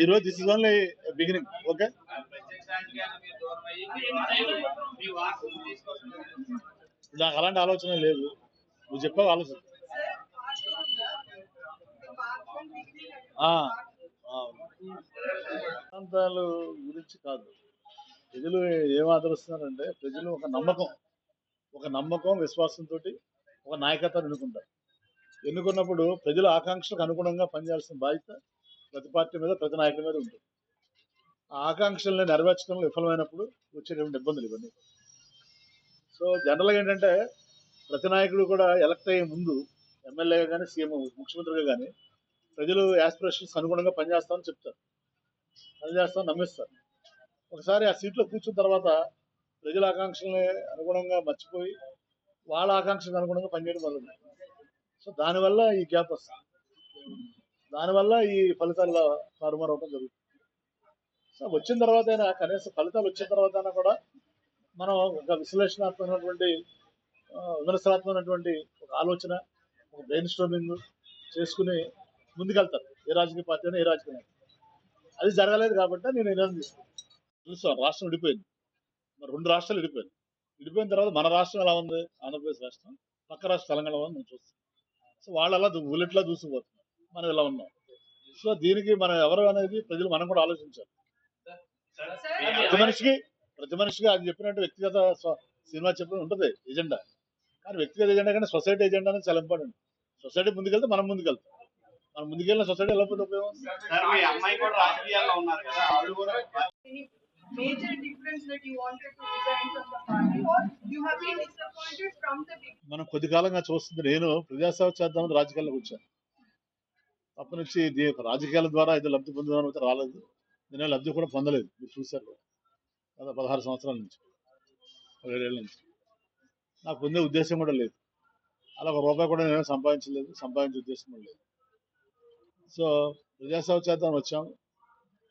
ఈరోజు this is only beginning. Okay, నాకు అలాంటి ఆలోచన లేదు. నువ్వు చెప్పావు ఆలోచన. ప్రాంతాల గురించి కాదు, ప్రజలు ఏం ఆదరిస్తున్నారంటే ప్రజలు ఒక నమ్మకం విశ్వాసంతో ఒక నాయకత్వాన్ని ఎన్నుకుంటారు. ఎన్నుకున్నప్పుడు ప్రజల ఆకాంక్షలకు అనుగుణంగా పనిచేయాల్సిన బాధ్యత ప్రతి పార్టీ మీద ప్రతి నాయకుల మీద ఉంటుంది. ఆ ఆకాంక్షల్ని నెరవేర్చడంలో విఫలమైనప్పుడు వచ్చేటువంటి ఇబ్బందులు ఇవన్నీ. సో జనరల్గా ఏంటంటే ప్రతి నాయకుడు కూడా ఎలక్ట్ అయ్యే ముందు ఎమ్మెల్యేగా కానీ సీఎం ముఖ్యమంత్రిగా కానీ ప్రజలు యాస్పిరేషన్స్ అనుగుణంగా పనిచేస్తామని చెప్తారు, పనిచేస్తామని నమ్మిస్తారు. ఒకసారి ఆ సీట్లో కూర్చున్న తర్వాత ప్రజల ఆకాంక్షల్ని అనుగుణంగా మర్చిపోయి వాళ్ళ ఆకాంక్షలకు అనుగుణంగా పనిచేయడం మొదలు. సో దానివల్ల ఈ గ్యాప్ వస్తుంది, దానివల్ల ఈ ఫలితాలు తారుమారవడం జరుగుతుంది. సో వచ్చిన తర్వాత అయినా కనీసం ఫలితాలు వచ్చిన తర్వాత అయినా కూడా మనం ఒక విశ్లేషణాత్మకమైనటువంటి విమర్శనాత్మకమైనటువంటి ఒక ఆలోచన, ఒక బ్రెయిన్ స్ట్రోమింగ్ చేసుకుని ముందుకెళ్తారు ఏ రాజకీయ పార్టీ అయినా ఏ రాజకీయ. అది జరగలేదు కాబట్టి నేను నిర్ణయం తీసుకున్నాను. చూస్తాను రాష్ట్రం విడిపోయింది, మరి 2 రాష్ట్రాలు విడిపోయిన తర్వాత మన రాష్ట్రం ఎలా ఉంది, ఆంధ్రప్రదేశ్ రాష్ట్రం, పక్క రాష్ట్రం తెలంగాణ ఉంది మనం చూస్తాం. సో వాళ్ళు అలా బుల్లెట్లా దూసుకుపోతున్నారు, మనం ఇలా ఉన్నాం. సో దీనికి మనం ఎవరు అనేది ప్రజలు మనం కూడా ఆలోచించాలి. ప్రతి మనిషికి అది చెప్పినట్టు వ్యక్తిగత సినిమా చెప్పిన ఉంటుంది ఎజెండా, కానీ వ్యక్తిగత ఎజెండా కానీ సొసైటీ ఎజెండా అనేది చాలా ఇంపార్టెంట్. సొసైటీ ముందుకెళ్తే మనం ముందుకెళ్తాం, మనం ముందుకెళ్ళిన సొసైటీ ఎలా పోతే ఉపయోగం. మనం కొద్ది కాలంగా చూస్తుంది, నేను ప్రజాసేవ చేద్దామని రాజకీయాల్లోకి వచ్చాను. తప్పనిచ్చి రాజకీయాల ద్వారా ఏదో లబ్ధి పొందుదామని అయితే రాలేదు. నేను లబ్ధి కూడా పొందలేదు, మీరు చూశారు కదా 16 సంవత్సరాల నుంచి 17 ఏళ్ళ నుంచి. నాకు పొందే ఉద్దేశం కూడా లేదు, అలా ఒక రూపాయి కూడా నేను సంపాదించలేదు, సంపాదించే ఉద్దేశం కూడా లేదు. సో ప్రజాసేవ చేద్దామని వచ్చాము,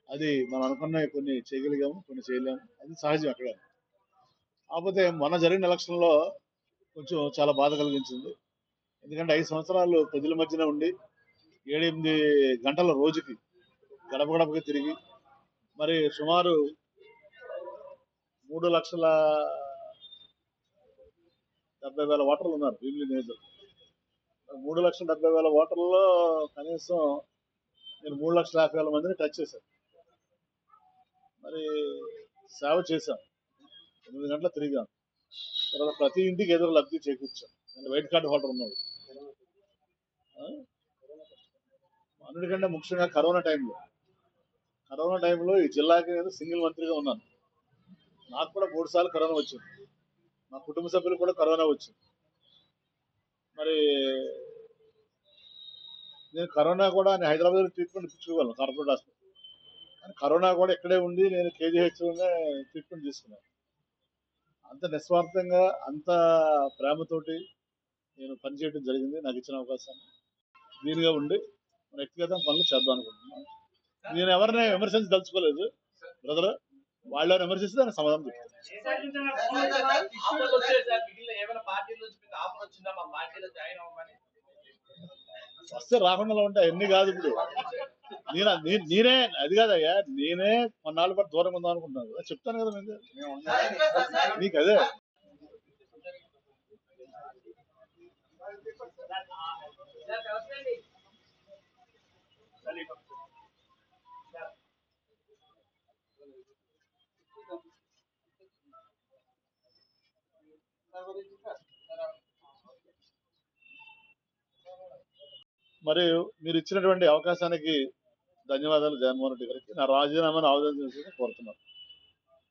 అది మనం అనుకున్న కొన్ని చేయగలిగాము, కొన్ని చేయలేము, అది సహజం అక్కడ. కాకపోతే మొన్న జరిగిన ఎలక్షన్లో కొంచెం చాలా బాధ కలిగించింది. ఎందుకంటే 5 సంవత్సరాలు ప్రజల మధ్యన ఉండి 7-8 గంటల రోజుకి గడప గడపకి తిరిగి మరి సుమారు 3,70,000 ఓటర్లు ఉన్నారు భీమిలి నియోజకవర్గం. 3,70,000 ఓటర్లలో కనీసం నేను 3,50,000 మందిని టచ్ చేశాను. మరి సేవ చేశాం, 8 గంటల తిరిగాం. తర్వాత ప్రతి ఇంటికి ఏదో లబ్ధి చేకూర్చాం. నేను వైట్ కార్డు హోల్డర్ ఉన్నాడు. అన్నిటికంటే ముఖ్యంగా కరోనా టైంలో ఈ జిల్లాకి నేను సింగిల్ మంత్రిగా ఉన్నాను. నాకు కూడా 3 సార్లు కరోనా వచ్చింది, మా కుటుంబ సభ్యులు కూడా కరోనా వచ్చింది. మరి నేను కరోనా కూడా నేను హైదరాబాద్లో ట్రీట్మెంట్ ఇప్పించుకోగలను కార్పొరేట్ హాస్పిటల్, కానీ కరోనా కూడా ఇక్కడే ఉండి నేను కేజీహెచ్లోనే ట్రీట్మెంట్ తీసుకున్నాను. అంత నిస్వార్థంగా అంత ప్రేమతోటి నేను పనిచేయడం జరిగింది. నాకు ఇచ్చిన అవకాశాన్ని దీనిగా ఉండి వ్యక్తిగత పనులు చేద్దాం అనుకుంటున్నాను. నేను ఎవరిని విమర్శించదలుచుకోలేదు బ్రదర్, వాళ్ళు విమర్శిస్తే దానికి సమాధానం చెప్తాను. వస్తే రాకుండా ఉంటే అవన్నీ కాదు. ఇప్పుడు నేనే అది కాదయ్యా, నేనే కొన్నాళ్ళ పాటు దూరంగా ఉందాం అనుకుంటున్నాను కదా, చెప్తాను కదా నీకు అదే. మరి మీరు ఇచ్చినటువంటి అవకాశానికి ధన్యవాదాలు జగన్మోహన్ రెడ్డి గారికి. నా రాజీనామాను ఆవేదన కోరుతున్నాను.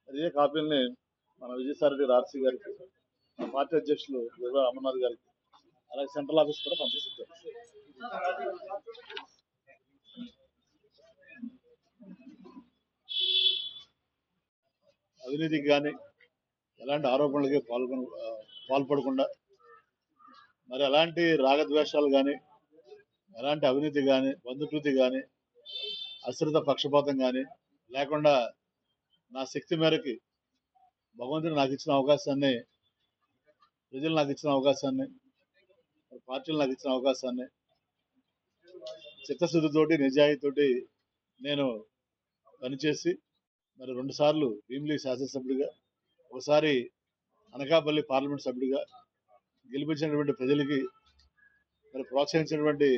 అదే కాపీల్ని మన విజయసాయిరెడ్డి ఆర్సీ గారికి, మన పార్టీ అధ్యక్షులు అమర్నాథ్ గారికి, అలాగే సెంట్రల్ ఆఫీస్ కూడా పంపిస్తారు. అవినీతికి కానీ ఎలాంటి ఆరోపణలకి పాల్పడకుండా, మరి ఎలాంటి రాగద్వేషాలు కానీ, ఎలాంటి అవినీతి కానీ, బంధుప్రీతి కానీ, అశ్రిత పక్షపాతం కానీ లేకుండా నా శక్తి మేరకి భగవంతుడు నాకు ఇచ్చిన అవకాశాన్ని, ప్రజలు నాకు ఇచ్చిన అవకాశాన్ని, పార్టీలు నాకు ఇచ్చిన అవకాశాన్ని చిత్తశుద్ధితోటి నిజాయితీతోటి నేను పనిచేసి మరి 2 సార్లు భీమిలి శాసనసభ్యుడిగా, ఒకసారి అనకాపల్లి పార్లమెంట్ సభ్యుడిగా గెలిపించినటువంటి ప్రజలకి, మరి ప్రోత్సహించినటువంటి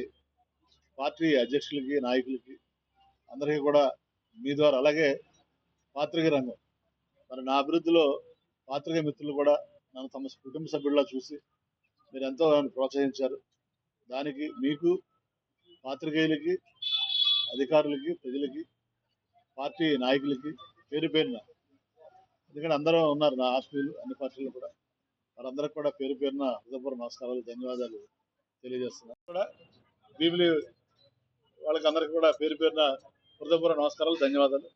పార్టీ అధ్యక్షులకి, నాయకులకి అందరికీ కూడా మీ ద్వారా, అలాగే పాత్రిక రంగం, మరి నా అభివృద్ధిలో పాత్రిక మిత్రులు కూడా నన్ను తమ కుటుంబ సభ్యుల్లా చూసి మీరు ఎంతో నన్ను ప్రోత్సహించారు. దానికి మీకు, పాత్రికేయులకి, అధికారులకి, ప్రజలకి, పార్టీ నాయకులకి పేరు పేరున, ఎందుకంటే అందరూ ఉన్నారు నా ఆత్మీయులు అన్ని పార్టీలు కూడా, వారందరికీ కూడా పేరు పేరున హృదయపూర్వక నమస్కారాలు, ధన్యవాదాలు తెలియజేస్తున్నాను. కూడా భీమిలి వాళ్ళకి అందరికీ కూడా పేరు పేరున హృదయపూర్వక నమస్కారాలు, ధన్యవాదాలు.